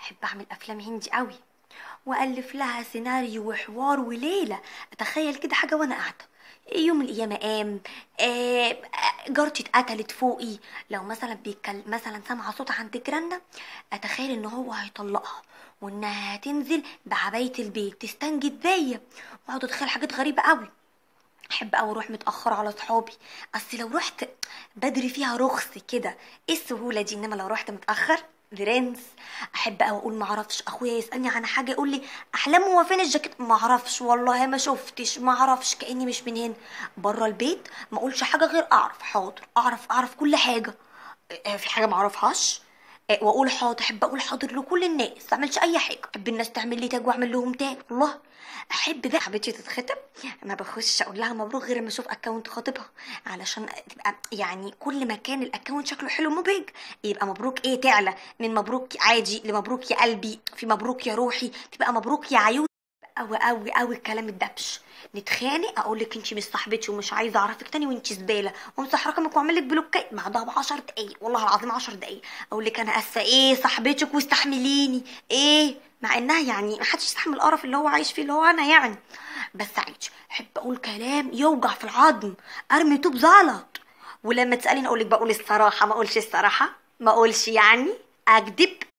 احب اعمل افلام هندي قوي، والف لها سيناريو وحوار وليله. اتخيل كده حاجه وانا قاعده، يوم القيامه قام، جارتي اتقتلت فوقي، لو مثلا مثلا سامعه صوت عند جيراننا، اتخيل ان هو هيطلقها وانها هتنزل بعبايه البيت تستنجد بيا، واقعد اتخيل حاجات غريبه قوي. احب اوي اروح متاخر على صحابي، اصل لو رحت بدري فيها رخص كده، ايه السهوله دي، انما لو رحت متاخر برنس. احب اوي اقول معرفش، اخويا يسالني عن حاجه يقول لي احلام هو فين الجاكيت، معرفش والله ما شفتش، معرفش كاني مش من هنا. بره البيت ما اقولش حاجه غير اعرف حاضر، اعرف كل حاجه. في حاجه معرفهاش واقول حاضر. احب اقول حاضر لكل الناس، ما اعملش اي حاجه. احب الناس تعمل لي تاج واعمل لهم تاج والله. احب بقى حبيبتي تتخطب، ما بخش اقول لها مبروك غير ما اشوف اكونت خطيبها، علشان تبقى يعني كل ما كان الاكونت شكله حلو مبهج، يبقى مبروك ايه تعلى من مبروك عادي لمبروك يا قلبي، في مبروك يا روحي، تبقى مبروك يا عيون. قوي الكلام الدبش. نتخانق اقول لك انت مش صاحبتي ومش عايزه اعرفك تاني وانت زباله، وامسح رقمك واعمل لك بلوكات بعدها ب 10 دقايق، والله العظيم 10 دقايق اقول لك انا اسفه ايه صاحبتك واستحمليني ايه، مع انها يعني ما حدش يستحمل القرف اللي هو عايش فيه اللي هو انا يعني. بس عايش احب اقول كلام يوجع في العظم، ارمي طوب زلط. ولما تساليني اقول لك بقول الصراحه، ما اقولش الصراحه، ما اقولش يعني اكذب.